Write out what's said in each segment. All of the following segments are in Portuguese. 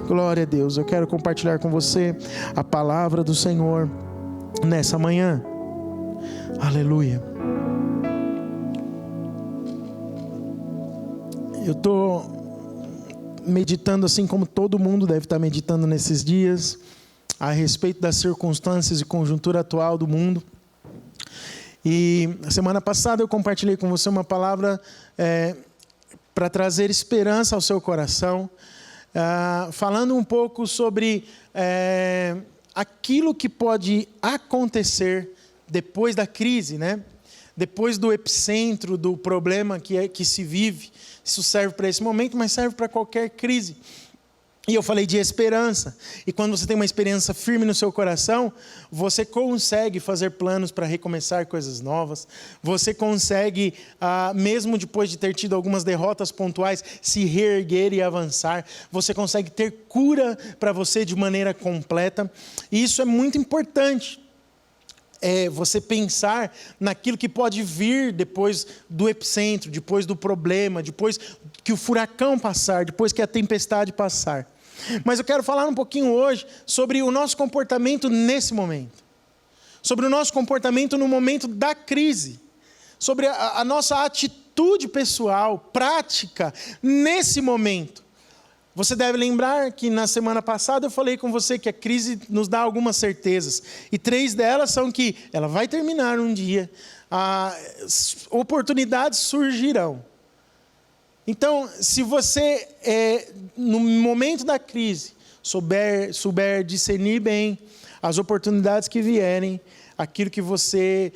Glória a Deus. Eu quero compartilhar com você a palavra do Senhor nessa manhã. Aleluia. Eu estou meditando, assim como todo mundo deve estar meditando nesses dias, a respeito das circunstâncias e conjuntura atual do mundo. E a semana passada eu compartilhei com você uma palavra para trazer esperança ao seu coração, falando um pouco sobre aquilo que pode acontecer depois da crise, né? Depois do epicentro do problema que se vive. Isso serve para esse momento, mas serve para qualquer crise. E eu falei de esperança. E quando você tem uma esperança firme no seu coração, você consegue fazer planos para recomeçar coisas novas. Você consegue, mesmo depois de ter tido algumas derrotas pontuais, se reerguer e avançar. Você consegue ter cura para você de maneira completa. E isso é muito importante. Você pensar naquilo que pode vir depois do epicentro, depois do problema, depois que o furacão passar, depois que a tempestade passar. Mas eu quero falar um pouquinho hoje sobre o nosso comportamento nesse momento, sobre o nosso comportamento no momento da crise, sobre a nossa atitude pessoal, prática, nesse momento. Você deve lembrar que na semana passada eu falei com você que a crise nos dá algumas certezas. E 3 delas são que ela vai terminar um dia, oportunidades surgirão. Então, se você, no momento da crise, souber discernir bem as oportunidades que vierem, aquilo que você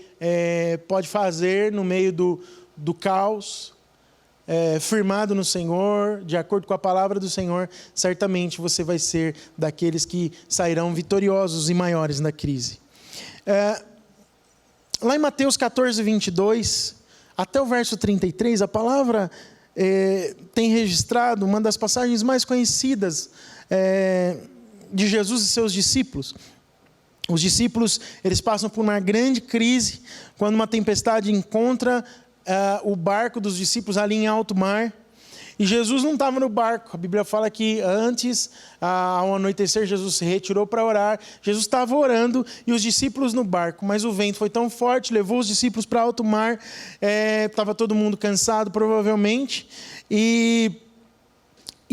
pode fazer no meio do caos, firmado no Senhor, de acordo com a palavra do Senhor, certamente você vai ser daqueles que sairão vitoriosos e maiores na crise. Lá em Mateus 14, 22, até o verso 33, a palavra tem registrado uma das passagens mais conhecidas de Jesus e seus discípulos. Os discípulos, eles passam por uma grande crise, quando uma tempestade encontra o barco dos discípulos ali em alto mar, e Jesus não estava no barco. A Bíblia fala que antes, ao anoitecer, Jesus se retirou para orar. Jesus estava orando e os discípulos no barco, mas o vento foi tão forte, levou os discípulos para alto mar. Estava todo mundo cansado, provavelmente, e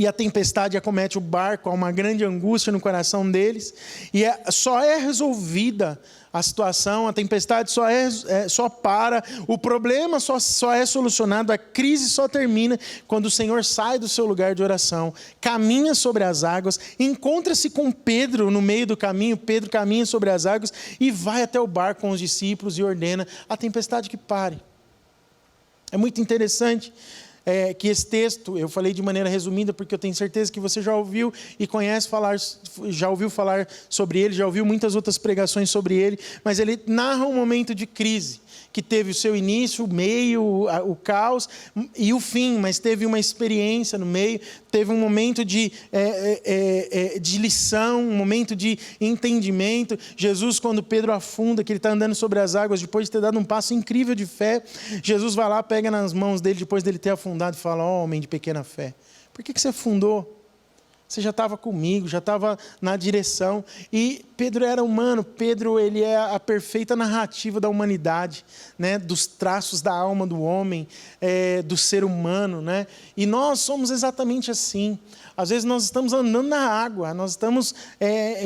a tempestade acomete o barco. Há uma grande angústia no coração deles, e só é resolvida a situação, a tempestade só para, o problema só é solucionado, a crise só termina quando o Senhor sai do seu lugar de oração, caminha sobre as águas, encontra-se com Pedro no meio do caminho. Pedro caminha sobre as águas e vai até o barco com os discípulos e ordena a tempestade que pare. É muito interessante que esse texto, eu falei de maneira resumida, porque eu tenho certeza que você já ouviu e já ouviu falar sobre ele, já ouviu muitas outras pregações sobre ele, mas ele narra um momento de crise, que teve o seu início, o meio, o caos e o fim, mas teve uma experiência no meio, teve um momento de lição, um momento de entendimento. Jesus, quando Pedro afunda, que ele está andando sobre as águas, depois de ter dado um passo incrível de fé, Jesus vai lá, pega nas mãos dele, depois dele ter afundado, e fala: ó, homem de pequena fé, por que você afundou? Você já estava comigo, já estava na direção. E Pedro era humano. Pedro, ele é a perfeita narrativa da humanidade, né? Dos traços da alma do homem, do ser humano, né? E nós somos exatamente assim. Às vezes nós estamos andando na água, nós estamos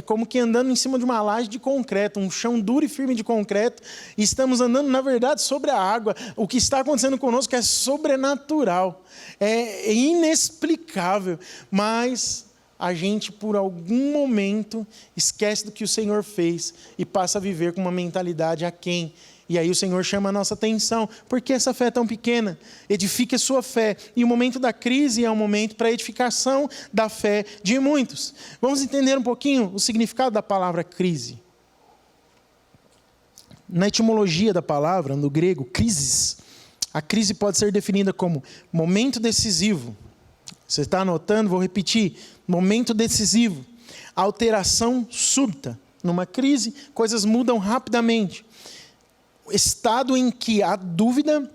como que andando em cima de uma laje de concreto, um chão duro e firme de concreto, e estamos andando, na verdade, sobre a água. O que está acontecendo conosco é sobrenatural, é inexplicável, mas a gente, por algum momento, esquece do que o Senhor fez e passa a viver com uma mentalidade aquém. E aí o Senhor chama a nossa atenção. Por que essa fé é tão pequena? Edifique a sua fé. E o momento da crise é um momento para a edificação da fé de muitos. Vamos entender um pouquinho o significado da palavra crise. Na etimologia da palavra, no grego, crisis, a crise pode ser definida como momento decisivo. Você está anotando? Vou repetir. Momento decisivo. Alteração súbita. Numa crise, coisas mudam rapidamente. Estado em que há dúvida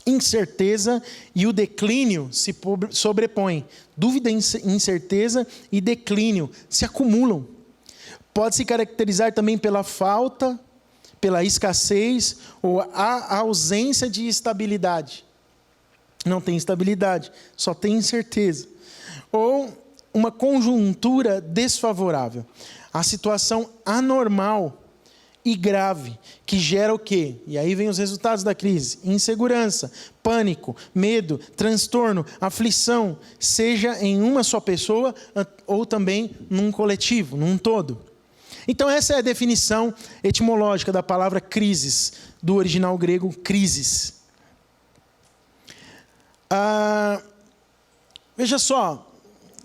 incerteza e o declínio se sobrepõem. Dúvida, incerteza e declínio se acumulam. Pode se caracterizar também pela falta, pela escassez ou a ausência de estabilidade. Não tem estabilidade, só tem incerteza. Ou uma conjuntura desfavorável. A situação anormal e grave, que gera o quê? E aí vem os resultados da crise: insegurança, pânico, medo, transtorno, aflição, seja em uma só pessoa ou também num coletivo, num todo. Então essa é a definição etimológica da palavra crises, do original grego crises. Veja só,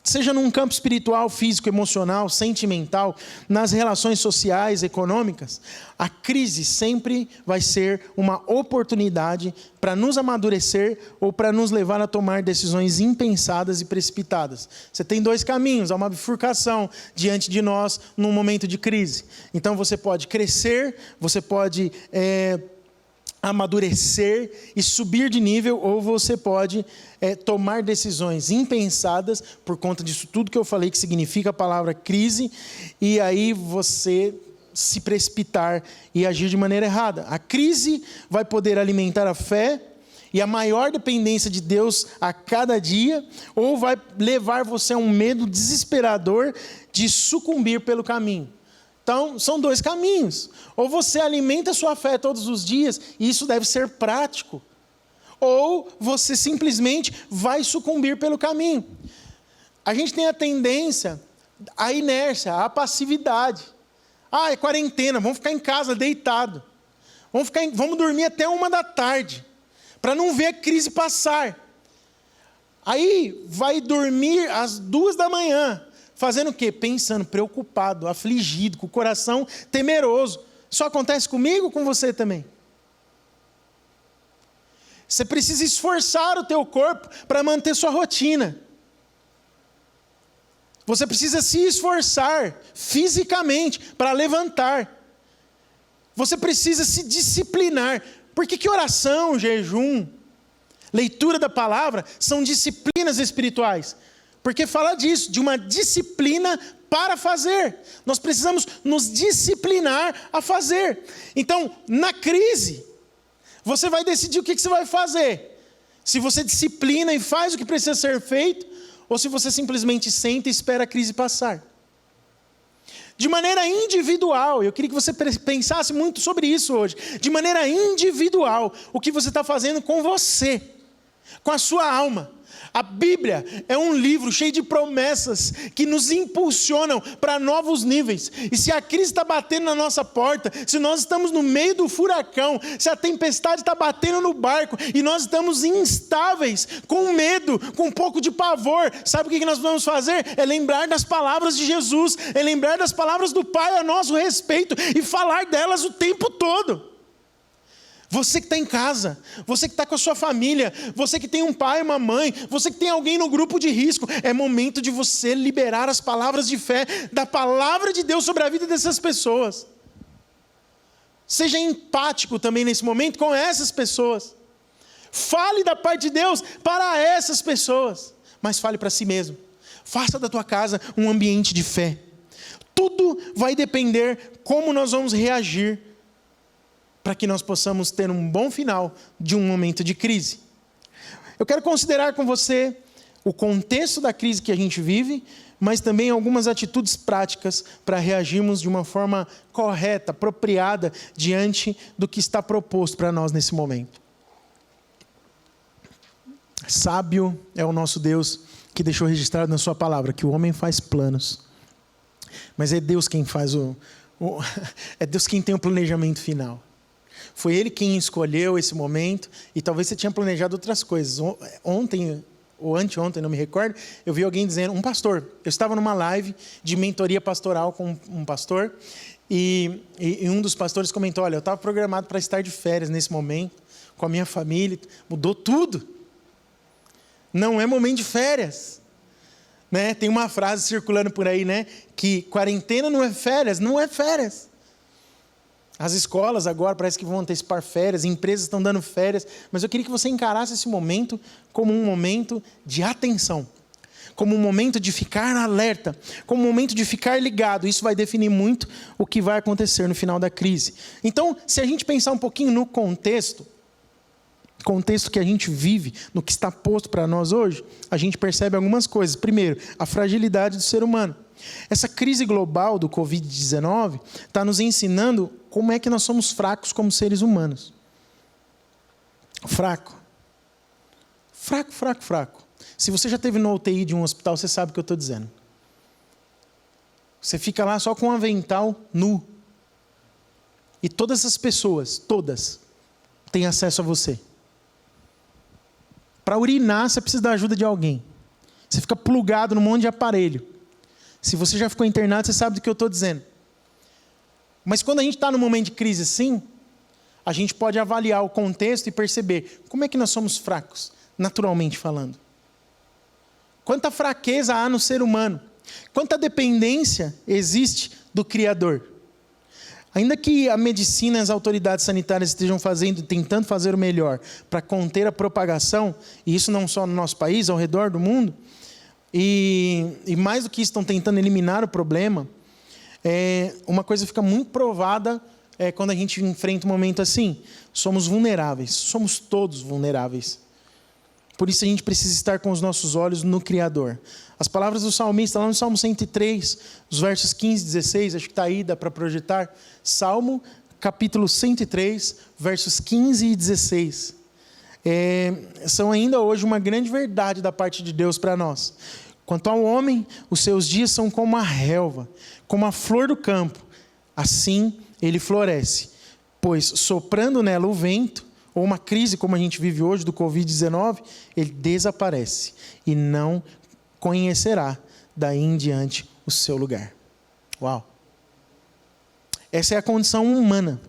seja num campo espiritual, físico, emocional, sentimental, nas relações sociais, econômicas, a crise sempre vai ser uma oportunidade para nos amadurecer ou para nos levar a tomar decisões impensadas e precipitadas. Você tem dois caminhos, há uma bifurcação diante de nós num momento de crise. Então você pode crescer, você pode amadurecer e subir de nível, ou você pode tomar decisões impensadas por conta disso tudo que eu falei que significa a palavra crise, e aí você se precipitar e agir de maneira errada. A crise vai poder alimentar a fé e a maior dependência de Deus a cada dia, ou vai levar você a um medo desesperador de sucumbir pelo caminho. Então, são dois caminhos. Ou você alimenta a sua fé todos os dias, e isso deve ser prático. Ou você simplesmente vai sucumbir pelo caminho. A gente tem a tendência, a inércia, a passividade. É quarentena, vamos ficar em casa deitado. Vamos dormir até 1h, para não ver a crise passar. Aí vai dormir às 2h, fazendo o quê? Pensando, preocupado, afligido, com o coração temeroso. Isso acontece comigo ou com você também? Você precisa esforçar o teu corpo para manter sua rotina. Você precisa se esforçar fisicamente para levantar. Você precisa se disciplinar. Por que oração, jejum, leitura da palavra são disciplinas espirituais? Porque fala disso, de uma disciplina para fazer. Nós precisamos nos disciplinar a fazer. Então, na crise, você vai decidir o que você vai fazer. Se você disciplina e faz o que precisa ser feito, ou se você simplesmente senta e espera a crise passar. De maneira individual, eu queria que você pensasse muito sobre isso hoje. De maneira individual, o que você está fazendo com você, com a sua alma. A Bíblia é um livro cheio de promessas que nos impulsionam para novos níveis. E se a crise está batendo na nossa porta, se nós estamos no meio do furacão, se a tempestade está batendo no barco e nós estamos instáveis, com medo, com um pouco de pavor, sabe o que nós vamos fazer? É lembrar das palavras de Jesus, é lembrar das palavras do Pai a nosso respeito e falar delas o tempo todo. Você que está em casa, você que está com a sua família, você que tem um pai, uma mãe, você que tem alguém no grupo de risco, é momento de você liberar as palavras de fé, da palavra de Deus sobre a vida dessas pessoas. Seja empático também nesse momento com essas pessoas. Fale da parte de Deus para essas pessoas, mas fale para si mesmo. Faça da tua casa um ambiente de fé. Tudo vai depender como nós vamos reagir para que nós possamos ter um bom final de um momento de crise. Eu quero considerar com você o contexto da crise que a gente vive, mas também algumas atitudes práticas para reagirmos de uma forma correta, apropriada, diante do que está proposto para nós nesse momento. Sábio é o nosso Deus, que deixou registrado na sua palavra que o homem faz planos, mas é Deus quem faz é Deus quem tem o planejamento final. Foi Ele quem escolheu esse momento, e talvez você tinha planejado outras coisas. Ontem, ou anteontem, não me recordo, eu vi alguém dizendo, um pastor, eu estava numa live de mentoria pastoral com um pastor, e um dos pastores comentou, olha, eu estava programado para estar de férias nesse momento, com a minha família, mudou tudo. Não é momento de férias. Né? Tem uma frase circulando por aí, né? Que quarentena não é férias, não é férias. As escolas agora parece que vão antecipar férias, empresas estão dando férias, mas eu queria que você encarasse esse momento como um momento de atenção, como um momento de ficar alerta, como um momento de ficar ligado. Isso vai definir muito o que vai acontecer no final da crise. Então, se a gente pensar um pouquinho no contexto que a gente vive, no que está posto para nós hoje, a gente percebe algumas coisas. Primeiro, a fragilidade do ser humano. Essa crise global do Covid-19 está nos ensinando como é que nós somos fracos como seres humanos. Fraco. Se você já esteve no UTI de um hospital, você sabe o que eu estou dizendo. Você fica lá só com um avental nu. E todas as pessoas, todas, têm acesso a você. Para urinar, você precisa da ajuda de alguém. Você fica plugado num monte de aparelho. Se você já ficou internado, você sabe do que eu estou dizendo. Mas quando a gente está num momento de crise assim, a gente pode avaliar o contexto e perceber como é que nós somos fracos, naturalmente falando. Quanta fraqueza há no ser humano. Quanta dependência existe do Criador. Ainda que a medicina e as autoridades sanitárias estejam tentando fazer o melhor para conter a propagação, e isso não só no nosso país, ao redor do mundo, e mais do que isso, estão tentando eliminar o problema, uma coisa fica muito provada quando a gente enfrenta um momento assim. Somos vulneráveis, somos todos vulneráveis. Por isso a gente precisa estar com os nossos olhos no Criador. As palavras do salmista, lá no Salmo 103, os versos 15 e 16, acho que está aí, dá para projetar. Salmo, capítulo 103, versos 15 e 16. São ainda hoje uma grande verdade da parte de Deus para nós. Quanto ao homem, os seus dias são como a relva, como a flor do campo. Assim ele floresce, pois soprando nela o vento, ou uma crise como a gente vive hoje do Covid-19, ele desaparece e não conhecerá daí em diante o seu lugar. Uau! Essa é a condição humana.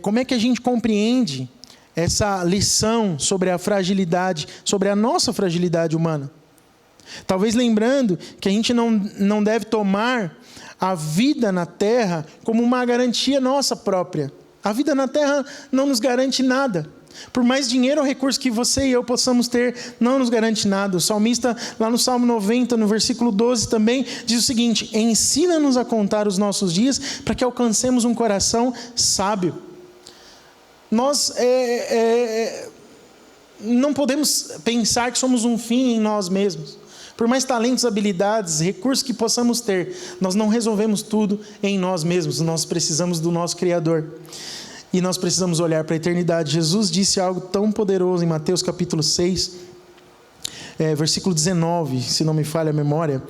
Como é que a gente compreende essa lição sobre a fragilidade, sobre a nossa fragilidade humana? Talvez lembrando que a gente não deve tomar a vida na terra como uma garantia nossa própria. A vida na terra não nos garante nada. Por mais dinheiro ou recurso que você e eu possamos ter, não nos garante nada. O salmista, lá no Salmo 90, no versículo 12 também, diz o seguinte: ensina-nos a contar os nossos dias para que alcancemos um coração sábio. Nós não podemos pensar que somos um fim em nós mesmos. Por mais talentos, habilidades, recursos que possamos ter, nós não resolvemos tudo em nós mesmos. Nós precisamos do nosso Criador. E nós precisamos olhar para a eternidade. Jesus disse algo tão poderoso em Mateus capítulo 6, versículo 19, se não me falha a memória.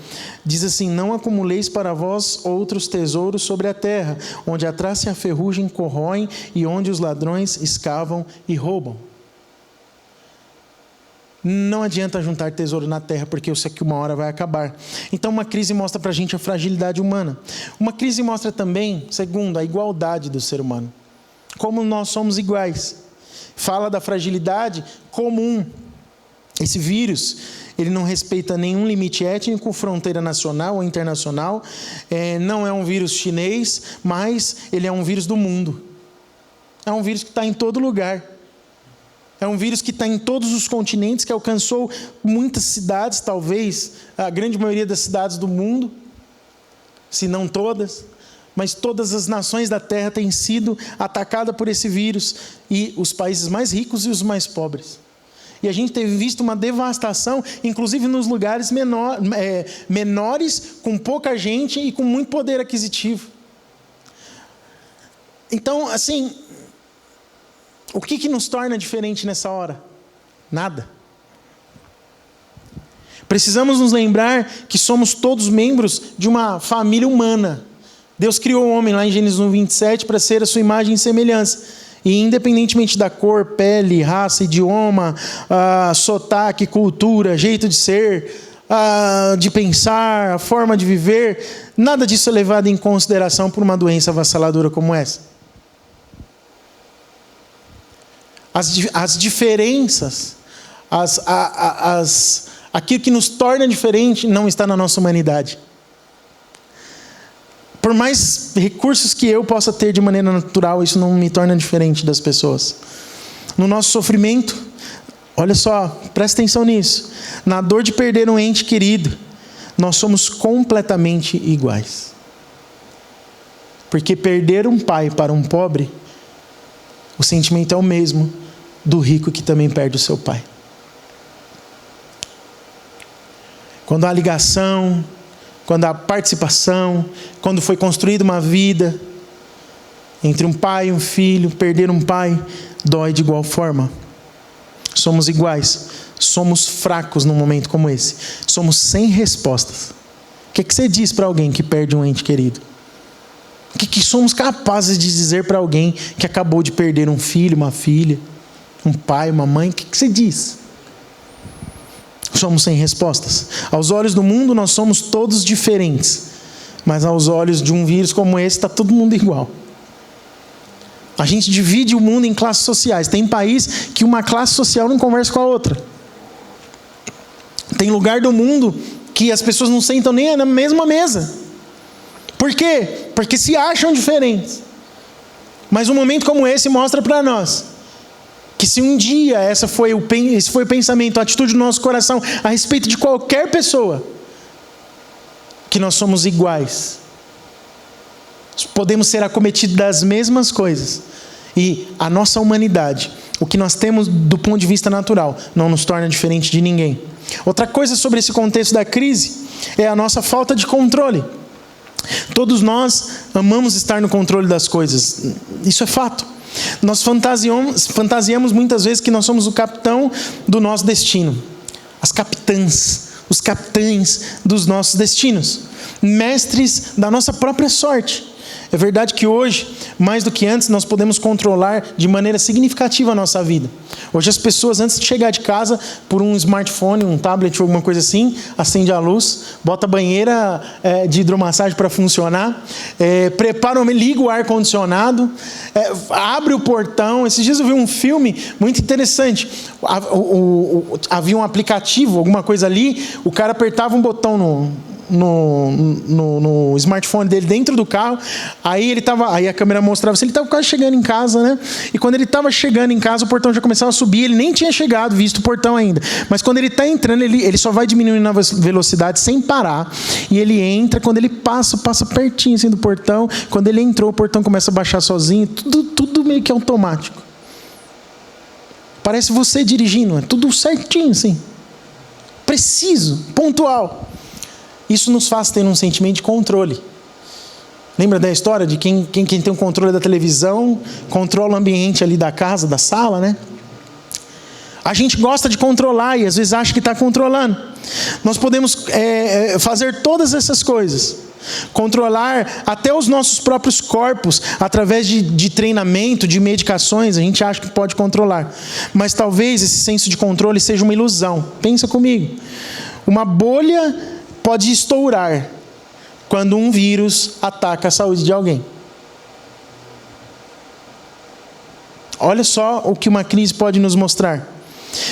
Diz assim: não acumuleis para vós outros tesouros sobre a terra, onde a traça e a ferrugem corroem e onde os ladrões escavam e roubam. Não adianta juntar tesouro na terra, porque eu sei que uma hora vai acabar. Então uma crise mostra para a gente a fragilidade humana. Uma crise mostra também, segundo, a igualdade do ser humano. Como nós somos iguais. Fala da fragilidade comum. Esse vírus, ele não respeita nenhum limite étnico, fronteira nacional ou internacional. Não é um vírus chinês, mas ele é um vírus do mundo. É um vírus que está em todo lugar. É um vírus que está em todos os continentes, que alcançou muitas cidades, talvez a grande maioria das cidades do mundo, se não todas, mas todas as nações da terra têm sido atacadas por esse vírus, e os países mais ricos e os mais pobres. E a gente teve visto uma devastação, inclusive nos lugares menores, com pouca gente e com muito poder aquisitivo. Então, assim, o que nos torna diferente nessa hora? Nada. Precisamos nos lembrar que somos todos membros de uma família humana. Deus criou o homem lá em Gênesis 1:27 para ser a sua imagem e semelhança. E independentemente da cor, pele, raça, idioma, sotaque, cultura, jeito de ser, de pensar, a forma de viver, nada disso é levado em consideração por uma doença avassaladora como essa. As diferenças, aquilo que nos torna diferente não está na nossa humanidade. Por mais recursos que eu possa ter de maneira natural, isso não me torna diferente das pessoas. No nosso sofrimento, olha só, presta atenção nisso. Na dor de perder um ente querido, nós somos completamente iguais. Porque perder um pai para um pobre, o sentimento é o mesmo do rico que também perde o seu pai. Quando há ligação, quando há participação, quando foi construída uma vida entre um pai e um filho, perder um pai dói de igual forma. Somos iguais, somos fracos num momento como esse, somos sem respostas. O que você diz para alguém que perde um ente querido? O que somos capazes de dizer para alguém que acabou de perder um filho, uma filha, um pai, uma mãe? O que você diz? Somos sem respostas. Aos olhos do mundo nós somos todos diferentes, mas aos olhos de um vírus como esse está todo mundo igual. A gente divide o mundo em classes sociais. Tem país que uma classe social não conversa com a outra. Tem lugar do mundo que as pessoas não sentam nem na mesma mesa. Por quê? Porque se acham diferentes. Mas um momento como esse mostra para nós que se um dia esse foi o pensamento, a atitude do nosso coração a respeito de qualquer pessoa, que nós somos iguais. Podemos ser acometidos das mesmas coisas. E a nossa humanidade, o que nós temos do ponto de vista natural, não nos torna diferente de ninguém. Outra coisa sobre esse contexto da crise é a nossa falta de controle. Todos nós amamos estar no controle das coisas. Isso é fato. Nós fantasiamos muitas vezes que nós somos o capitão do nosso destino. As capitãs, os capitães dos nossos destinos. Mestres da nossa própria sorte. É verdade que hoje, mais do que antes, nós podemos controlar de maneira significativa a nossa vida. Hoje as pessoas, antes de chegar de casa, por um smartphone, um tablet ou alguma coisa assim, acende a luz, bota a banheira de hidromassagem para funcionar, liga o ar-condicionado, abre o portão. Esses dias eu vi um filme muito interessante. Havia um aplicativo, alguma coisa ali, o cara apertava um botão no smartphone dele dentro do carro, aí a câmera mostrava se ele estava quase chegando em casa, né? E quando ele estava chegando em casa, o portão já começava a subir, ele nem tinha chegado, visto o portão ainda. Mas quando ele está entrando, ele só vai diminuindo a velocidade sem parar, e ele entra, quando ele passa pertinho assim do portão, quando ele entrou, o portão começa a baixar sozinho, tudo meio que automático. Parece você dirigindo, é tudo certinho assim. Preciso, pontual. Isso nos faz ter um sentimento de controle. Lembra da história de quem tem o controle da televisão, controla o ambiente ali da casa, da sala, né? A gente gosta de controlar e às vezes acha que está controlando. Nós podemos fazer todas essas coisas. Controlar até os nossos próprios corpos, através de treinamento, de medicações, a gente acha que pode controlar. Mas talvez esse senso de controle seja uma ilusão. Pensa comigo. Uma bolha pode estourar quando um vírus ataca a saúde de alguém. Olha só o que uma crise pode nos mostrar.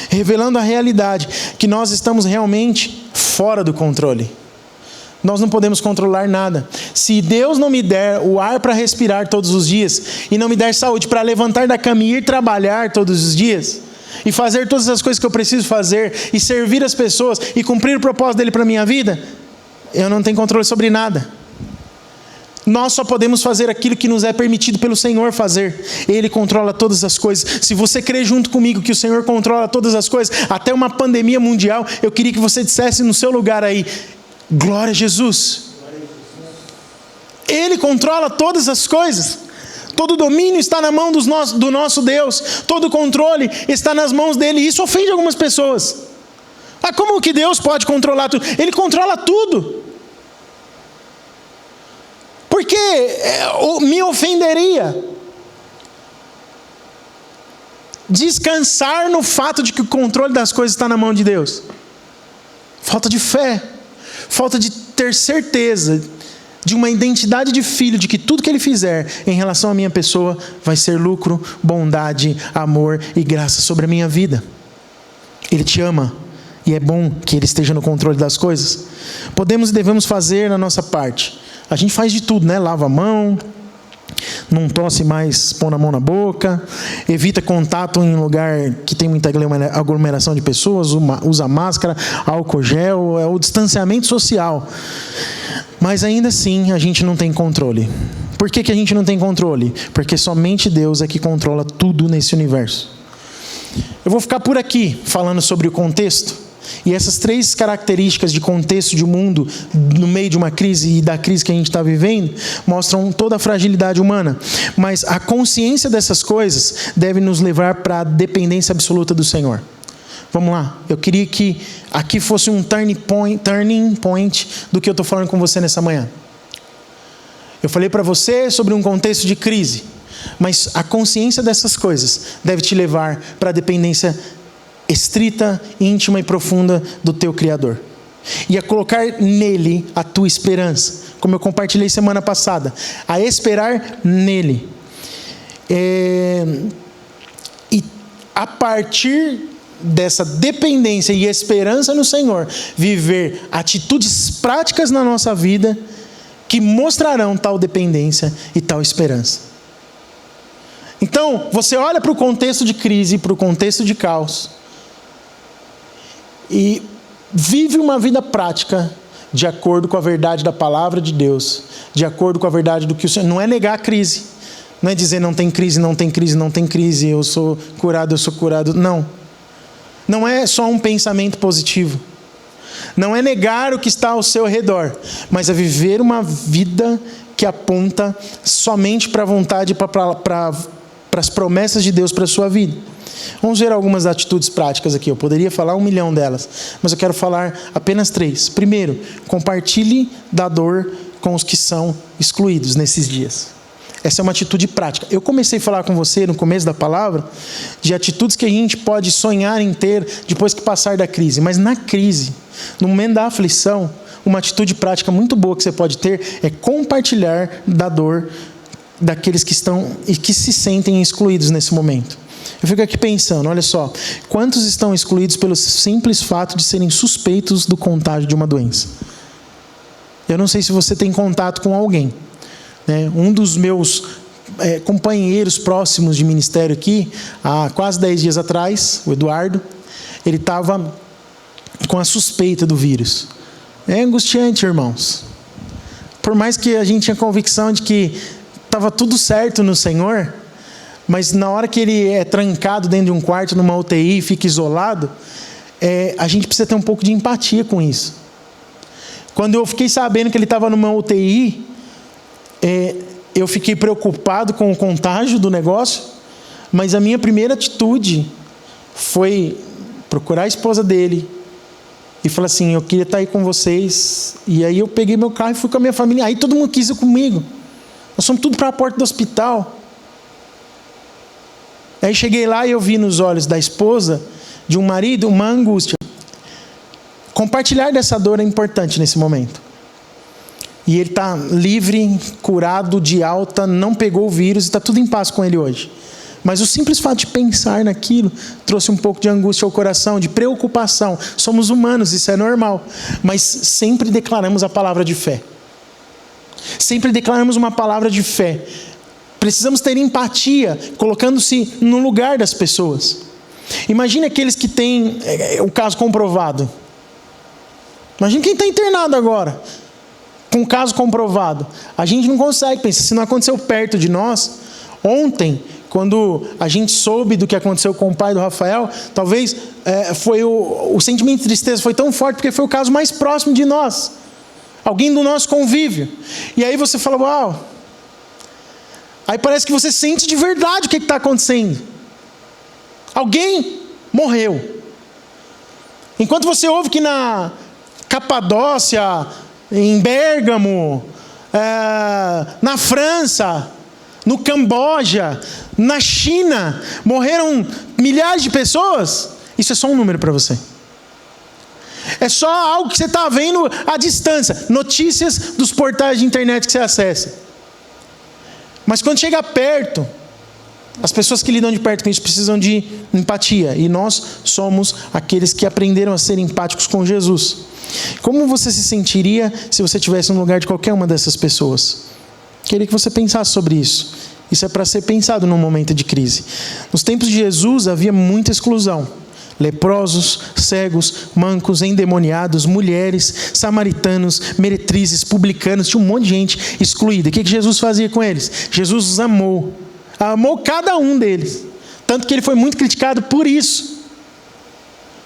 Revelando a realidade, que nós estamos realmente fora do controle. Nós não podemos controlar nada. Se Deus não me der o ar para respirar todos os dias, e não me der saúde para levantar da cama e ir trabalhar todos os dias, e fazer todas as coisas que eu preciso fazer, e servir as pessoas, e cumprir o propósito dele para a minha vida, eu não tenho controle sobre nada. Nós só podemos fazer aquilo que nos é permitido pelo Senhor fazer. Ele controla todas as coisas. Se você crê junto comigo que o Senhor controla todas as coisas, até uma pandemia mundial, eu queria que você dissesse no seu lugar aí: glória a Jesus. Ele controla todas as coisas. Todo domínio está na mão do nosso Deus. Todo controle está nas mãos dele. Isso ofende algumas pessoas. Ah, como que Deus pode controlar tudo? Ele controla tudo. Porque me ofenderia descansar no fato de que o controle das coisas está na mão de Deus. Falta de fé. Falta de ter certeza de uma identidade de filho, de que tudo que ele fizer em relação à minha pessoa vai ser lucro, bondade, amor e graça sobre a minha vida. Ele te ama e é bom que ele esteja no controle das coisas. Podemos e devemos fazer a nossa parte, A gente faz de tudo, né? Lava a mão, não tosse mais pondo a mão na boca, evita contato em lugar que tem muita aglomeração de pessoas, usa máscara, álcool gel, é o distanciamento social. Mas ainda assim a gente não tem controle. Por que a gente não tem controle? Porque somente Deus é que controla tudo nesse universo. Eu vou ficar por aqui falando sobre o contexto. E essas 3 características de contexto de mundo no meio de uma crise e da crise que a gente está vivendo mostram toda a fragilidade humana. Mas a consciência dessas coisas deve nos levar para a dependência absoluta do Senhor. Vamos lá. Eu queria que aqui fosse um turning point do que eu estou falando com você nessa manhã. Eu falei para você sobre um contexto de crise. Mas a consciência dessas coisas deve te levar para a dependência estrita, íntima e profunda do teu Criador. E a colocar nele a tua esperança. Como eu compartilhei semana passada. A esperar nele. E a partir dessa dependência e esperança no Senhor, viver atitudes práticas na nossa vida que mostrarão tal dependência e tal esperança. Então, você olha para o contexto de crise, para o contexto de caos, e vive uma vida prática de acordo com a verdade da palavra de Deus, de acordo com a verdade do que o Senhor... Não é negar a crise, não é dizer não tem crise, não tem crise, não tem crise, eu sou curado, não. Não é só um pensamento positivo. Não é negar o que está ao seu redor, mas é viver uma vida que aponta somente para a vontade, para as promessas de Deus para a sua vida. Vamos ver algumas atitudes práticas aqui. Eu poderia falar 1 milhão delas, mas eu quero falar apenas 3. Primeiro, compartilhe da dor com os que são excluídos nesses dias. Essa é uma atitude prática. Eu comecei a falar com você no começo da palavra de atitudes que a gente pode sonhar em ter depois que passar da crise. Mas na crise, no momento da aflição, uma atitude prática muito boa que você pode ter é compartilhar da dor daqueles que estão e que se sentem excluídos nesse momento. Eu fico aqui pensando, olha só, quantos estão excluídos pelo simples fato de serem suspeitos do contágio de uma doença? Eu não sei se você tem contato com alguém. Um dos meus companheiros próximos de ministério aqui, há quase 10 dias atrás, o Eduardo, ele estava com a suspeita do vírus. É angustiante, irmãos. Por mais que a gente tinha convicção de que estava tudo certo no Senhor, mas na hora que ele é trancado dentro de um quarto, numa UTI, e fica isolado, a gente precisa ter um pouco de empatia com isso. Quando eu fiquei sabendo que ele estava numa UTI, eu fiquei preocupado com o contágio do negócio, mas a minha primeira atitude foi procurar a esposa dele e falar assim, eu queria estar aí com vocês. E aí eu peguei meu carro e fui com a minha família. Aí todo mundo quis ir comigo. Nós fomos tudo para a porta do hospital. Aí cheguei lá e eu vi nos olhos da esposa, de um marido, uma angústia. Compartilhar dessa dor é importante nesse momento. E ele está livre, curado, de alta, não pegou o vírus, está tudo em paz com ele hoje. Mas o simples fato de pensar naquilo trouxe um pouco de angústia ao coração, de preocupação. Somos humanos, isso é normal. Mas sempre declaramos a palavra de fé. Sempre declaramos uma palavra de fé. Precisamos ter empatia, colocando-se no lugar das pessoas. Imagine aqueles que têm o caso comprovado. Imagine quem está internado agora, com o caso comprovado. A gente não consegue pensar, se não aconteceu perto de nós. Ontem, quando a gente soube do que aconteceu com o pai do Rafael, talvez foi o sentimento de tristeza foi tão forte, porque foi o caso mais próximo de nós. Alguém do nosso convívio. E aí você fala, uau. Aí parece que você sente de verdade o que está acontecendo. Alguém morreu. Enquanto você ouve que na Capadócia, em Bérgamo, na França, no Camboja, na China, morreram milhares de pessoas, isso é só um número para você. É só algo que você está vendo à distância. Notícias dos portais de internet que você acessa. Mas quando chega perto, as pessoas que lidam de perto com isso precisam de empatia. E nós somos aqueles que aprenderam a ser empáticos com Jesus. Como você se sentiria se você estivesse no lugar de qualquer uma dessas pessoas? Queria que você pensasse sobre isso. Isso é para ser pensado num momento de crise. Nos tempos de Jesus havia muita exclusão. Leprosos, cegos, mancos, endemoniados, mulheres, samaritanos, meretrizes, publicanos, tinha um monte de gente excluída. O que Jesus fazia com eles? Jesus os amou. Amou cada um deles. Tanto que ele foi muito criticado por isso.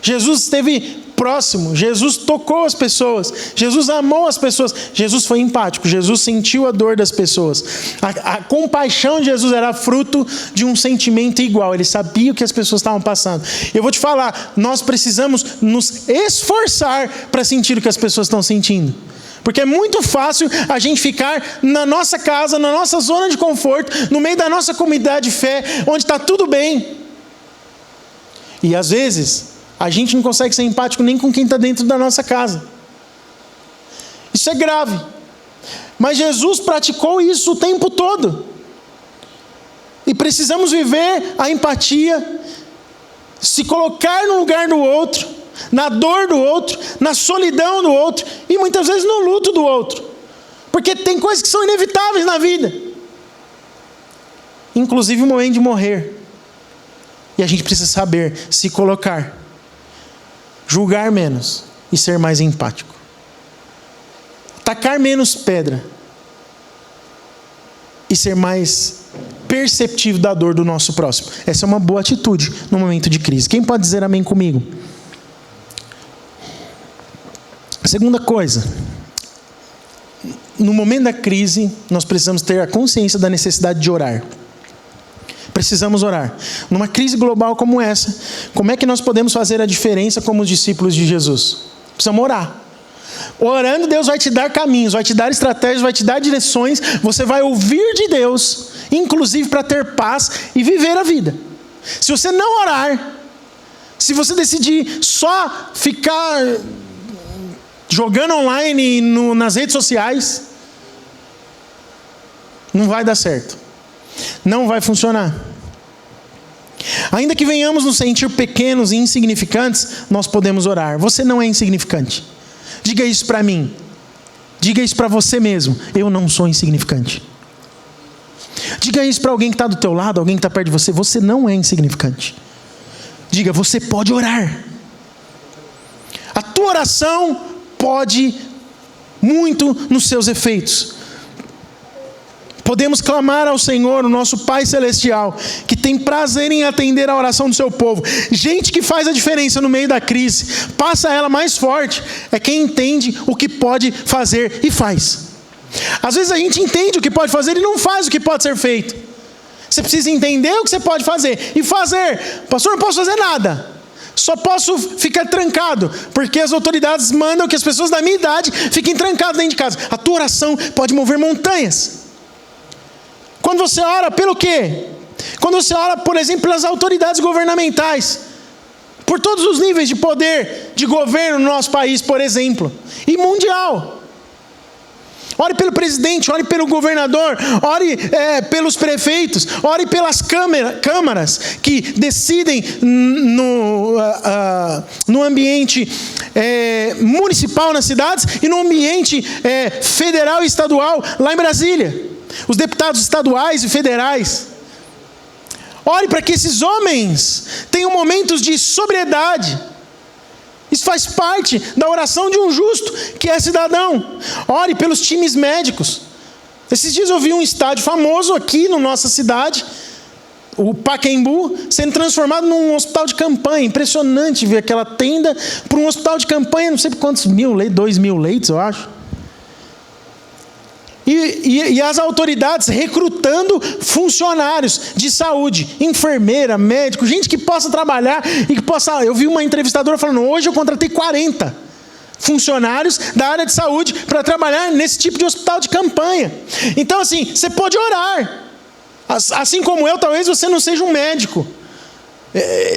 Jesus esteve próximo, Jesus tocou as pessoas, Jesus amou as pessoas, Jesus foi empático, Jesus sentiu a dor das pessoas. A compaixão de Jesus era fruto de um sentimento igual, ele sabia o que as pessoas estavam passando. Eu vou te falar, nós precisamos nos esforçar para sentir o que as pessoas estão sentindo. Porque é muito fácil a gente ficar na nossa casa, na nossa zona de conforto, no meio da nossa comunidade de fé, onde está tudo bem. E às vezes a gente não consegue ser empático nem com quem está dentro da nossa casa. Isso é grave. Mas Jesus praticou isso o tempo todo. E precisamos viver a empatia, se colocar no lugar do outro, na dor do outro, na solidão do outro e muitas vezes no luto do outro. Porque tem coisas que são inevitáveis na vida. Inclusive o momento de morrer. E a gente precisa saber se colocar, julgar menos e ser mais empático. Tacar menos pedra e ser mais perceptivo da dor do nosso próximo. Essa é uma boa atitude no momento de crise. Quem pode dizer amém comigo? Segunda coisa, no momento da crise, nós precisamos ter a consciência da necessidade de orar. Precisamos orar. Numa crise global como essa, como é que nós podemos fazer a diferença como os discípulos de Jesus? Precisamos orar. Orando, Deus vai te dar caminhos, vai te dar estratégias, vai te dar direções. Você vai ouvir de Deus, inclusive para ter paz e viver a vida. Se você não orar, se você decidir só ficar jogando online nas redes sociais, não vai dar certo. Não vai funcionar. Ainda que venhamos nos sentir pequenos e insignificantes, nós podemos orar. Você não é insignificante. Diga isso para mim. Diga isso para você mesmo. Eu não sou insignificante. Diga isso para alguém que está do teu lado, alguém que está perto de você. Você não é insignificante. Diga, você pode orar. A tua oração pode muito nos seus efeitos. Podemos clamar ao Senhor, o nosso Pai Celestial, que tem prazer em atender a oração do seu povo. Gente que faz a diferença no meio da crise, passa ela mais forte, é quem entende o que pode fazer e faz. Às vezes a gente entende o que pode fazer e não faz o que pode ser feito. Você precisa entender o que você pode fazer e fazer. Pastor, não posso fazer nada. Só posso ficar trancado, porque as autoridades mandam que as pessoas da minha idade fiquem trancadas dentro de casa. A tua oração pode mover montanhas. Quando você ora pelo quê? Quando você ora, por exemplo, pelas autoridades governamentais, por todos os níveis de poder, de governo no nosso país, por exemplo, e mundial. Ore pelo presidente, ore pelo governador, ore pelos prefeitos, ore pelas câmaras que decidem no ambiente municipal nas cidades e no ambiente federal e estadual lá em Brasília. Os deputados estaduais e federais. Ore para que esses homens tenham momentos de sobriedade. Isso faz parte da oração de um justo que é cidadão. Ore pelos times médicos. Esses dias eu vi um estádio famoso aqui na nossa cidade, o Pacaembu, sendo transformado num hospital de campanha. Impressionante ver aquela tenda para um hospital de campanha, não sei quantos 2.000 leitos, eu acho. E as autoridades recrutando funcionários de saúde, enfermeira, médico, gente que possa trabalhar e que possa... Eu vi uma entrevistadora falando, hoje eu contratei 40 funcionários da área de saúde para trabalhar nesse tipo de hospital de campanha. Então assim, você pode orar. Assim como eu, talvez você não seja um médico.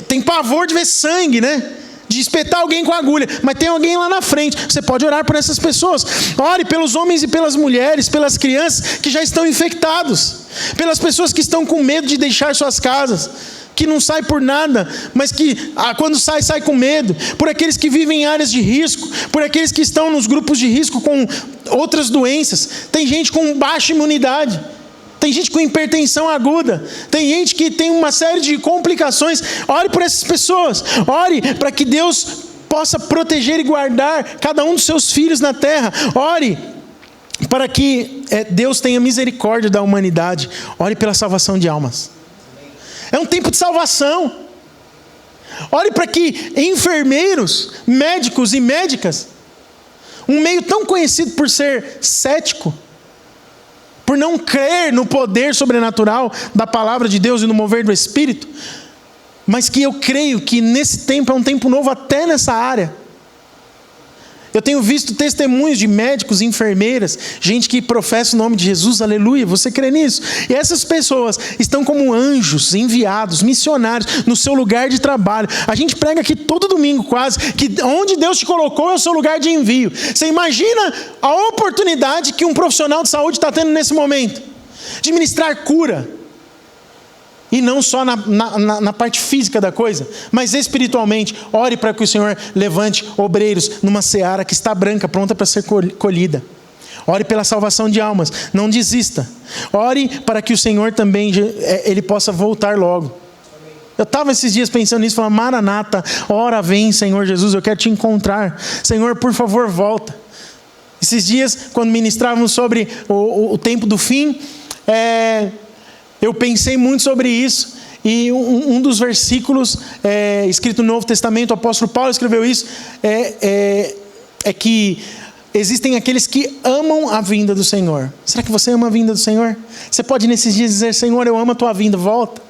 Tem pavor de ver sangue, né? De espetar alguém com agulha, mas tem alguém lá na frente. Você pode orar por essas pessoas. Ore pelos homens e pelas mulheres, pelas crianças que já estão infectados, pelas pessoas que estão com medo de deixar suas casas, que não sai por nada, mas que quando sai com medo, por aqueles que vivem em áreas de risco, por aqueles que estão nos grupos de risco com outras doenças. Tem gente com baixa imunidade, tem gente com hipertensão aguda, tem gente que tem uma série de complicações. Ore por essas pessoas, ore para que Deus possa proteger e guardar cada um dos seus filhos na terra. Ore para que Deus tenha misericórdia da humanidade. Ore pela salvação de almas. É um tempo de salvação. Ore para que enfermeiros, médicos e médicas, um meio tão conhecido por ser cético, por não crer no poder sobrenatural da palavra de Deus e no mover do Espírito, mas que eu creio que nesse tempo é um tempo novo até nessa área. Eu tenho visto testemunhos de médicos, enfermeiras, gente que professa o nome de Jesus, aleluia, você crê nisso? E essas pessoas estão como anjos enviados, missionários, no seu lugar de trabalho. A gente prega aqui todo domingo quase, que onde Deus te colocou é o seu lugar de envio. Você imagina a oportunidade que um profissional de saúde está tendo nesse momento, de ministrar cura. E não só na parte física da coisa, mas espiritualmente. Ore para que o Senhor levante obreiros numa seara que está branca, pronta para ser colhida. Ore pela salvação de almas, não desista. Ore para que o Senhor também, Ele possa voltar logo. Eu estava esses dias pensando nisso, falando: Maranata, ora vem, Senhor Jesus, eu quero te encontrar. Senhor, por favor, volta. Esses dias, quando ministrávamos sobre o tempo do fim, eu pensei muito sobre isso, e um dos versículos escrito no Novo Testamento, o apóstolo Paulo escreveu isso, é que existem aqueles que amam a vinda do Senhor. Será que você ama a vinda do Senhor? Você pode nesses dias dizer: Senhor, eu amo a tua vinda, volta,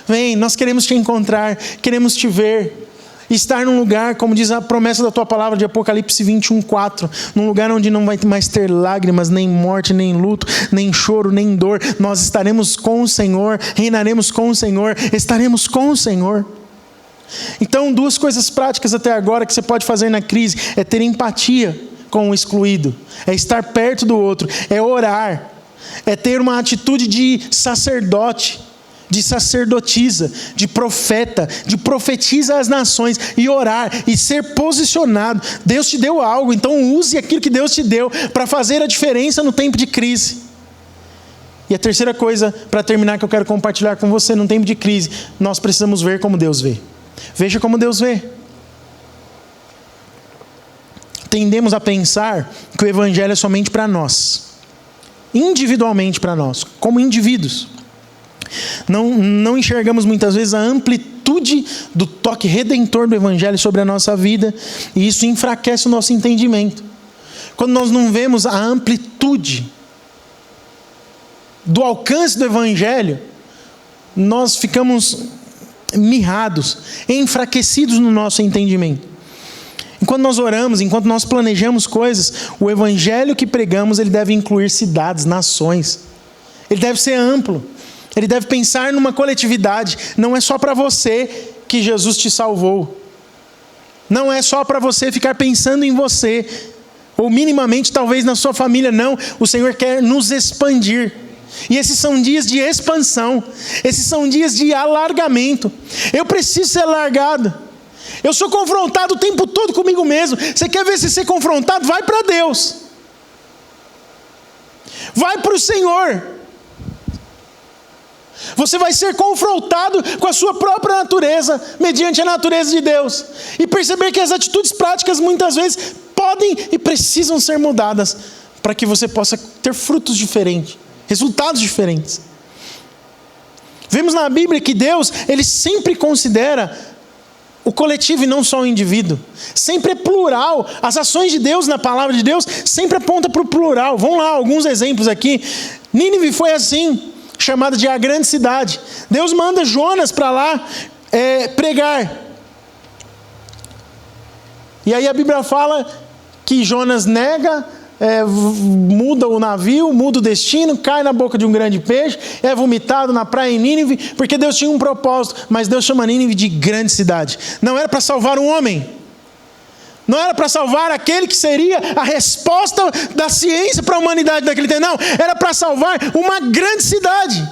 vem, nós queremos te encontrar, queremos te ver. Estar num lugar, como diz a promessa da tua palavra de Apocalipse 21:4, num lugar onde não vai mais ter lágrimas, nem morte, nem luto, nem choro, nem dor. Nós estaremos com o Senhor, reinaremos com o Senhor, estaremos com o Senhor. Então, 2 coisas práticas até agora que você pode fazer na crise: é ter empatia com o excluído, é estar perto do outro, é orar, é ter uma atitude de sacerdote, de sacerdotisa, de profeta, de profetiza às nações, e orar, e ser posicionado. Deus te deu algo, então use aquilo que Deus te deu para fazer a diferença no tempo de crise. E a terceira coisa, para terminar, que eu quero compartilhar com você: no tempo de crise, nós precisamos ver como Deus vê. Veja como Deus vê. Tendemos a pensar que o Evangelho é somente para nós, individualmente para nós, como indivíduos. Não enxergamos muitas vezes a amplitude do toque redentor do Evangelho sobre a nossa vida, e isso enfraquece o nosso entendimento. Quando nós não vemos a amplitude do alcance do Evangelho, nós ficamos mirrados, enfraquecidos no nosso entendimento. Enquanto nós oramos, enquanto nós planejamos coisas, o Evangelho que pregamos, ele deve incluir cidades, nações. Ele deve ser amplo. Ele deve pensar numa coletividade. Não é só para você que Jesus te salvou. Não é só para você ficar pensando em você, ou minimamente talvez na sua família. Não, o Senhor quer nos expandir. E esses são dias de expansão. Esses são dias de alargamento. Eu preciso ser alargado. Eu sou confrontado o tempo todo comigo mesmo. Você quer ver se ser confrontado? Vai para Deus. Vai para o Senhor. Você vai ser confrontado com a sua própria natureza, mediante a natureza de Deus, e perceber que as atitudes práticas muitas vezes podem e precisam ser mudadas, para que você possa ter frutos diferentes, resultados diferentes. Vemos na Bíblia que Deus, Ele sempre considera o coletivo e não só o indivíduo. Sempre é plural. As ações de Deus na palavra de Deus sempre apontam para o plural. Vamos lá, alguns exemplos aqui. Nínive foi assim, chamada de a grande cidade. Deus manda Jonas para lá pregar. E aí a Bíblia fala que Jonas nega, muda o navio, muda o destino, cai na boca de um grande peixe, é vomitado na praia em Nínive, porque Deus tinha um propósito, mas Deus chama Nínive de grande cidade. Não era para salvar um homem, não era para salvar aquele que seria a resposta da ciência para a humanidade daquele tempo, não, era para salvar uma grande cidade.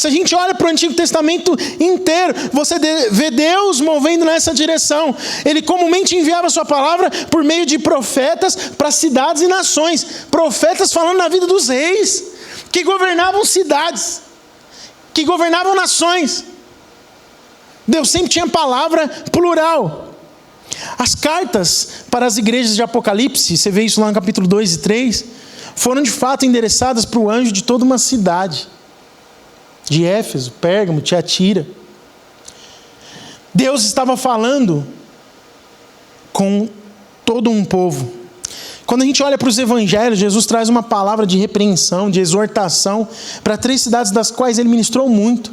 Se a gente olha para o Antigo Testamento inteiro, você vê Deus movendo nessa direção. Ele comumente enviava a sua palavra por meio de profetas para cidades e nações. Profetas falando na vida dos reis, que governavam cidades, que governavam nações. Deus sempre tinha palavra plural. As cartas para as igrejas de Apocalipse, você vê isso lá no capítulo 2 e 3, foram de fato endereçadas para o anjo de toda uma cidade. De Éfeso, Pérgamo, Tiatira. Deus estava falando com todo um povo. Quando a gente olha para os evangelhos, Jesus traz uma palavra de repreensão, de exortação, para 3 cidades das quais ele ministrou muito.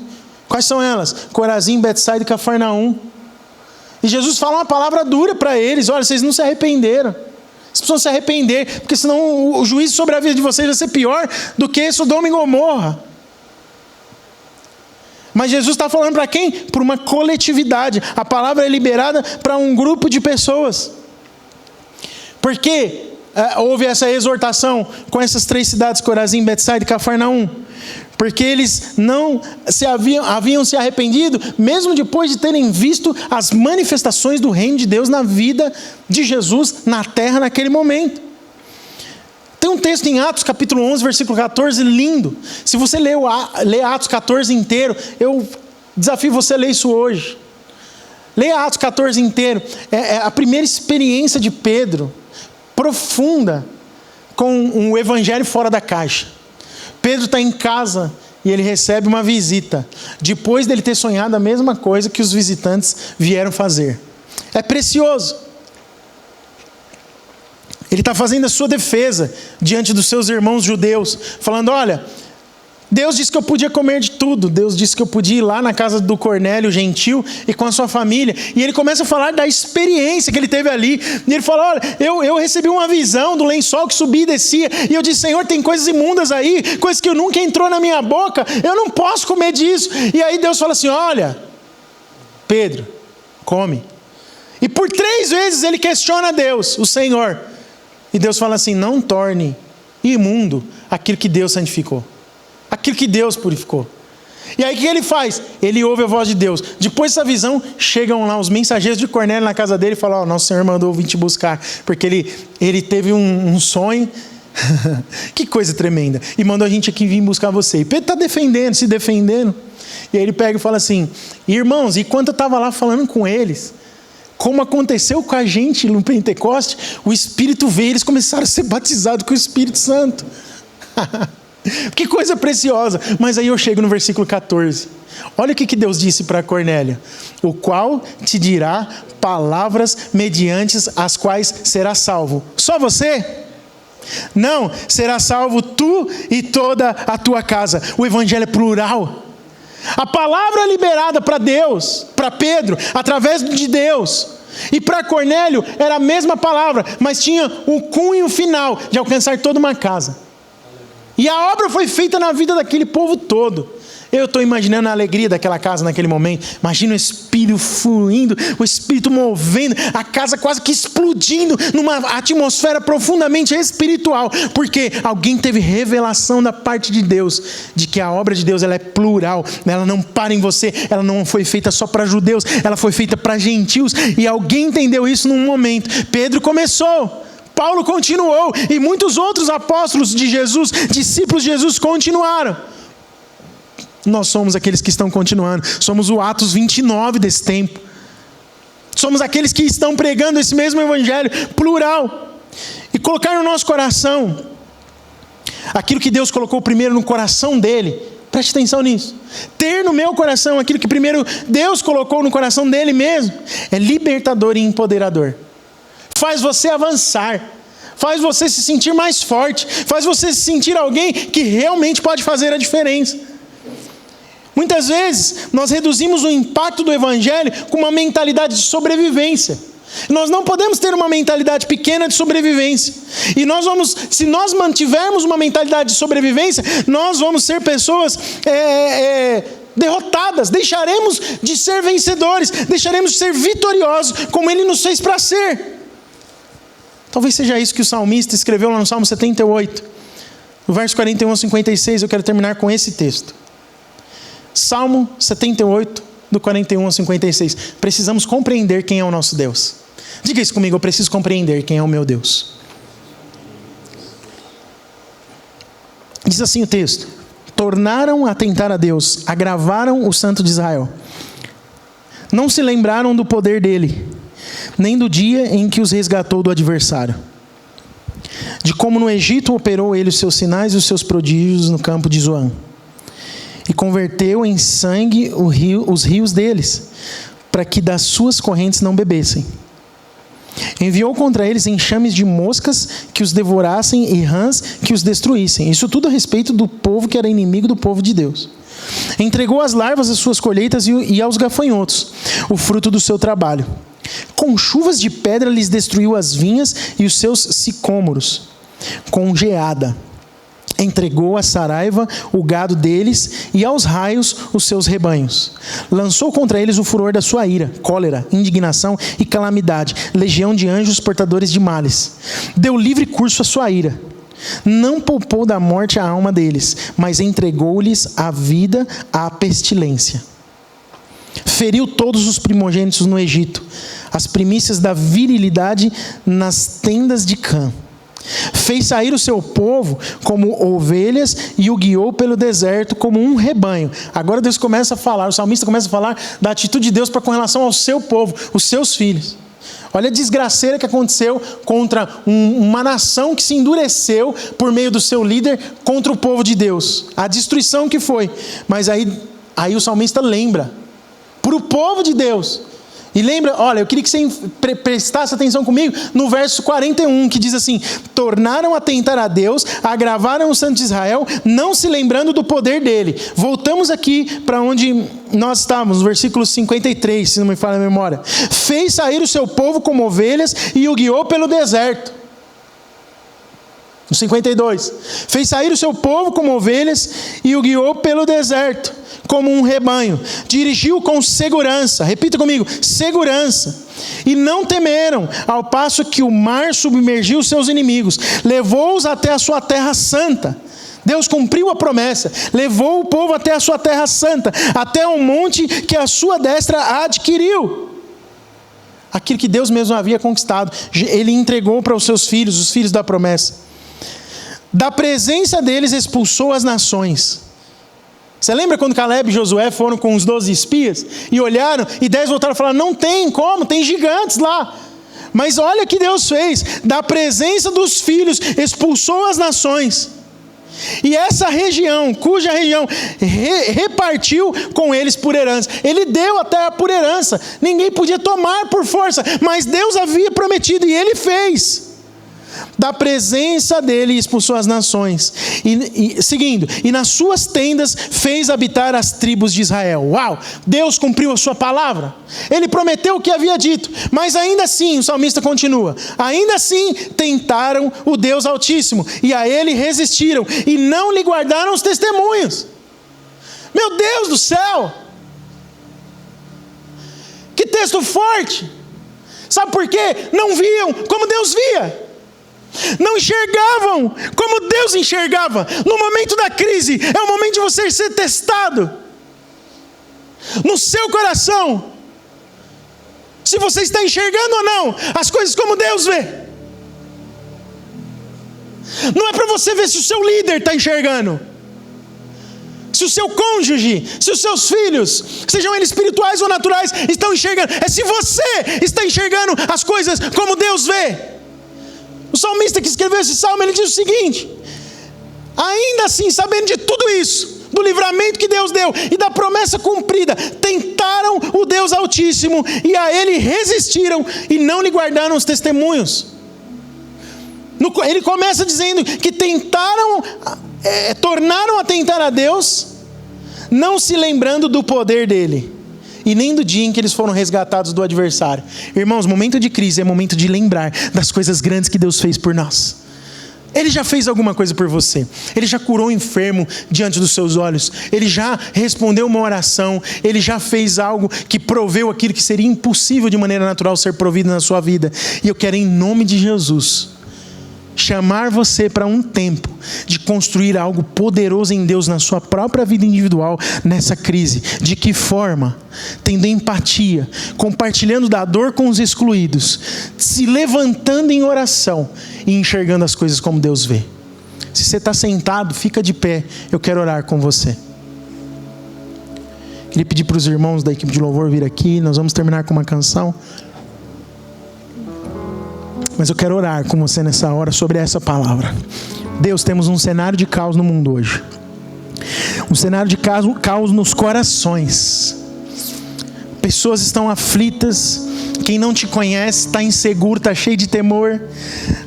Quais são elas? Corazim, Betsaida e Cafarnaum. E Jesus fala uma palavra dura para eles: olha, vocês não se arrependeram. Vocês precisam se arrepender, porque senão o juízo sobre a vida de vocês vai ser pior do que Sodoma e Gomorra. Mas Jesus está falando para quem? Para uma coletividade. A palavra é liberada para um grupo de pessoas. Por que houve essa exortação com essas 3 cidades, Corazim, Betsaida e Cafarnaum? Porque eles não haviam se arrependido, mesmo depois de terem visto as manifestações do reino de Deus na vida de Jesus na terra naquele momento. Tem um texto em Atos capítulo 11, versículo 14, lindo. Se você ler Atos 14 inteiro, eu desafio você a ler isso hoje. Leia Atos 14 inteiro. É a primeira experiência de Pedro, profunda, com o evangelho fora da caixa. Pedro está em casa e ele recebe uma visita, depois dele ter sonhado a mesma coisa que os visitantes vieram fazer. É precioso. Ele está fazendo a sua defesa diante dos seus irmãos judeus, falando: olha, Deus disse que eu podia comer de tudo, Deus disse que eu podia ir lá na casa do Cornélio gentil e com a sua família. E ele começa a falar da experiência que ele teve ali, e ele fala: olha, eu recebi uma visão do lençol que subia e descia, e eu disse: Senhor, tem coisas imundas aí, coisas que nunca entrou na minha boca, eu não posso comer disso. E aí Deus fala assim: olha, Pedro, come. E por 3 vezes ele questiona Deus, o Senhor. E Deus fala assim: não torne imundo aquilo que Deus santificou, aquilo que Deus purificou. E aí o que ele faz? Ele ouve a voz de Deus. Depois dessa visão, chegam lá os mensageiros de Cornélio na casa dele e falam: nosso Senhor mandou vir te buscar, porque ele teve um sonho. Que coisa tremenda. E mandou a gente aqui vir buscar você. E Pedro está se defendendo. E aí ele pega e fala assim: irmãos, e quando eu estava lá falando com eles, como aconteceu com a gente no Pentecoste, o Espírito veio, eles começaram a ser batizados com o Espírito Santo. Que coisa preciosa. Mas aí eu chego no versículo 14. Olha o que Deus disse para Cornélio: o qual te dirá palavras mediante as quais será salvo. Só você? Não, será salvo tu e toda a tua casa. O evangelho é plural. A palavra liberada para Deus, para Pedro, através de Deus, e para Cornélio era a mesma palavra, mas tinha o cunho final de alcançar toda uma casa. E a obra foi feita na vida daquele povo todo. Eu estou imaginando a alegria daquela casa naquele momento. Imagina o Espírito fluindo, o Espírito movendo, a casa quase que explodindo numa atmosfera profundamente espiritual, porque alguém teve revelação da parte de Deus, de que a obra de Deus ela é plural, ela não para em você, ela não foi feita só para judeus, ela foi feita para gentios, e alguém entendeu isso num momento. Pedro começou, Paulo continuou, e muitos outros apóstolos de Jesus, discípulos de Jesus, continuaram. Nós somos aqueles que estão continuando. Somos o Atos 29 desse tempo. Somos aqueles que estão pregando esse mesmo evangelho plural. E colocar no nosso coração aquilo que Deus colocou primeiro no coração dele. Preste atenção nisso. Ter no meu coração aquilo que primeiro Deus colocou no coração dele mesmo é libertador e empoderador. Faz você avançar. Faz você se sentir mais forte. Faz você se sentir alguém que realmente pode fazer a diferença. Muitas vezes nós reduzimos o impacto do evangelho com uma mentalidade de sobrevivência. Nós não podemos ter uma mentalidade pequena de sobrevivência. E se nós mantivermos uma mentalidade de sobrevivência, nós vamos ser pessoas derrotadas. Deixaremos de ser vencedores, deixaremos de ser vitoriosos como Ele nos fez para ser. Talvez seja isso que o salmista escreveu lá no Salmo 78. No verso 41 a 56, eu quero terminar com esse texto. Salmo 78, do 41 ao 56. Precisamos compreender quem é o nosso Deus. Diga isso comigo, eu preciso compreender quem é o meu Deus. Diz assim o texto: tornaram a tentar a Deus, agravaram o Santo de Israel. Não se lembraram do poder dele, nem do dia em que os resgatou do adversário. De como no Egito operou ele os seus sinais e os seus prodígios no campo de Zoan. E converteu em sangue os rios deles, para que das suas correntes não bebessem. Enviou contra eles enxames de moscas que os devorassem e rãs que os destruíssem. Isso tudo a respeito do povo que era inimigo do povo de Deus. Entregou às larvas as suas colheitas e aos gafanhotos o fruto do seu trabalho. Com chuvas de pedra lhes destruiu as vinhas e os seus sicômoros. Com geada entregou a saraiva o gado deles e aos raios os seus rebanhos. Lançou contra eles o furor da sua ira, cólera, indignação e calamidade, legião de anjos portadores de males. Deu livre curso à sua ira. Não poupou da morte a alma deles, mas entregou-lhes a vida à pestilência. Feriu todos os primogênitos no Egito, as primícias da virilidade nas tendas de Cã. Fez sair o seu povo como ovelhas e o guiou pelo deserto como um rebanho. Agora Deus começa a falar, o salmista começa a falar da atitude de Deus para com relação ao seu povo, os seus filhos. Olha a desgraceira que aconteceu contra uma nação que se endureceu por meio do seu líder contra o povo de Deus. A destruição que foi. Mas aí o salmista lembra para o povo de Deus. E lembra, olha, eu queria que você prestasse atenção comigo no verso 41, que diz assim: tornaram a tentar a Deus, agravaram o Santo de Israel, não se lembrando do poder dele. Voltamos aqui para onde nós estávamos, no versículo 53, se não me falha a memória. Fez sair o seu povo como ovelhas e o guiou pelo deserto. No 52, fez sair o seu povo como ovelhas e o guiou pelo deserto, como um rebanho. Dirigiu com segurança, repita comigo, segurança. E não temeram, ao passo que o mar submergiu os seus inimigos. Levou-os até a sua terra santa. Deus cumpriu a promessa, levou o povo até a sua terra santa, até um monte que a sua destra adquiriu. Aquilo que Deus mesmo havia conquistado, ele entregou para os seus filhos, os filhos da promessa. Da presença deles expulsou as nações. Você lembra quando Caleb e Josué foram com os 12 espias e olharam e 10 voltaram a falar: não tem como, tem gigantes lá. Mas olha o que Deus fez: da presença dos filhos expulsou as nações. E essa região, cuja região repartiu com eles por herança. Ele deu a terra por herança. Ninguém podia tomar por força, mas Deus havia prometido e ele fez. Da presença dele expulsou as nações. Seguindo, e nas suas tendas fez habitar as tribos de Israel. Uau! Deus cumpriu a sua palavra. Ele prometeu o que havia dito. Mas ainda assim, o salmista continua: ainda assim tentaram o Deus Altíssimo, e a ele resistiram, e não lhe guardaram os testemunhos. Meu Deus do céu! Que texto forte! Sabe por quê? Não viam como Deus via. Não enxergavam como Deus enxergava. No momento da crise, é o momento de você ser testado no seu coração, se você está enxergando ou não as coisas como Deus vê. Não é para você ver se o seu líder está enxergando, se o seu cônjuge, se os seus filhos, sejam eles espirituais ou naturais, estão enxergando. É se você está enxergando as coisas como Deus vê. O salmista que escreveu esse salmo, ele diz o seguinte: ainda assim, sabendo de tudo isso, do livramento que Deus deu e da promessa cumprida, tentaram o Deus Altíssimo e a ele resistiram e não lhe guardaram os testemunhos. Ele começa dizendo que tornaram a tentar a Deus, não se lembrando do poder dele e nem do dia em que eles foram resgatados do adversário. Irmãos, momento de crise é momento de lembrar das coisas grandes que Deus fez por nós. Ele já fez alguma coisa por você. Ele já curou o enfermo diante dos seus olhos. Ele já respondeu uma oração. Ele já fez algo que proveu aquilo que seria impossível de maneira natural ser provido na sua vida. E eu quero, em nome de Jesus, chamar você para um tempo de construir algo poderoso em Deus na sua própria vida individual nessa crise. De que forma? Tendo empatia, compartilhando da dor com os excluídos, se levantando em oração e enxergando as coisas como Deus vê. Se você está sentado, fica de pé, eu quero orar com você. Queria pedir para os irmãos da equipe de louvor vir aqui, nós vamos terminar com uma canção. Mas eu quero orar com você nessa hora sobre essa palavra. Deus, temos um cenário de caos no mundo hoje. Um cenário de caos nos corações. Pessoas estão aflitas. Quem não te conhece está inseguro, está cheio de temor.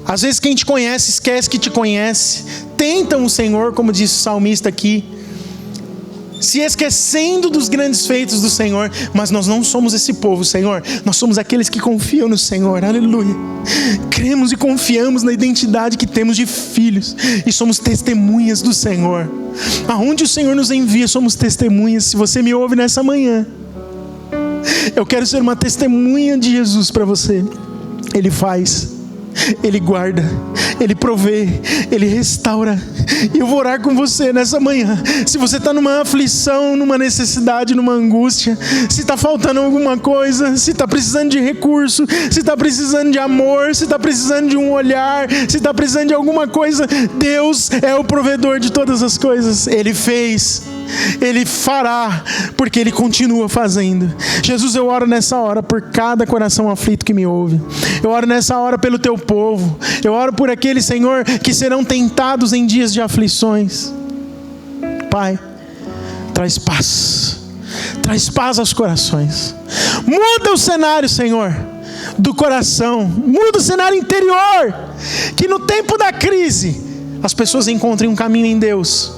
Às vezes quem te conhece esquece que te conhece. Tentam o Senhor, como disse o salmista aqui, se esquecendo dos grandes feitos do Senhor. Mas nós não somos esse povo, Senhor. Nós somos aqueles que confiam no Senhor, aleluia. Cremos e confiamos na identidade que temos de filhos, e somos testemunhas do Senhor. Aonde o Senhor nos envia, somos testemunhas. Se você me ouve nessa manhã, eu quero ser uma testemunha de Jesus para você. Ele faz, Ele guarda, Ele provê, Ele restaura. E eu vou orar com você nessa manhã. Se você está numa aflição, numa necessidade, numa angústia, se está faltando alguma coisa, se está precisando de recurso, se está precisando de amor, se está precisando de um olhar, se está precisando de alguma coisa, Deus é o provedor de todas as coisas. Ele fez, Ele fará, porque Ele continua fazendo. Jesus, eu oro nessa hora por cada coração aflito que me ouve. Eu oro nessa hora pelo teu povo. Eu oro por aqueles, Senhor, que serão tentados em dias de aflições. Pai, traz paz. Traz paz aos corações. Muda o cenário, Senhor, do coração. Muda o cenário interior. Que no tempo da crise as pessoas encontrem um caminho em Deus.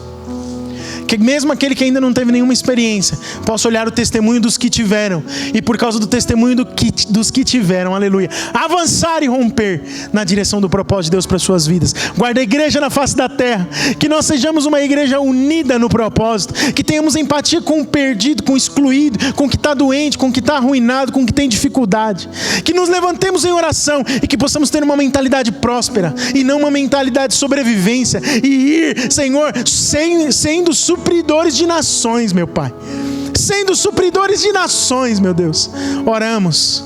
Que mesmo aquele que ainda não teve nenhuma experiência possa olhar o testemunho dos que tiveram, e por causa do testemunho dos que tiveram, aleluia, avançar e romper na direção do propósito de Deus para as suas vidas. Guarda a igreja na face da terra, que nós sejamos uma igreja unida no propósito, que tenhamos empatia com o perdido, com o excluído, com o que está doente, com o que está arruinado, com o que tem dificuldade, que nos levantemos em oração e que possamos ter uma mentalidade próspera e não uma mentalidade de sobrevivência, e ir, Senhor, sendo supridores de nações, meu Pai. Sendo supridores de nações, meu Deus. Oramos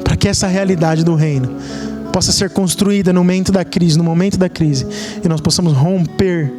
para que essa realidade do reino possa ser construída no momento da crise, e nós possamos romper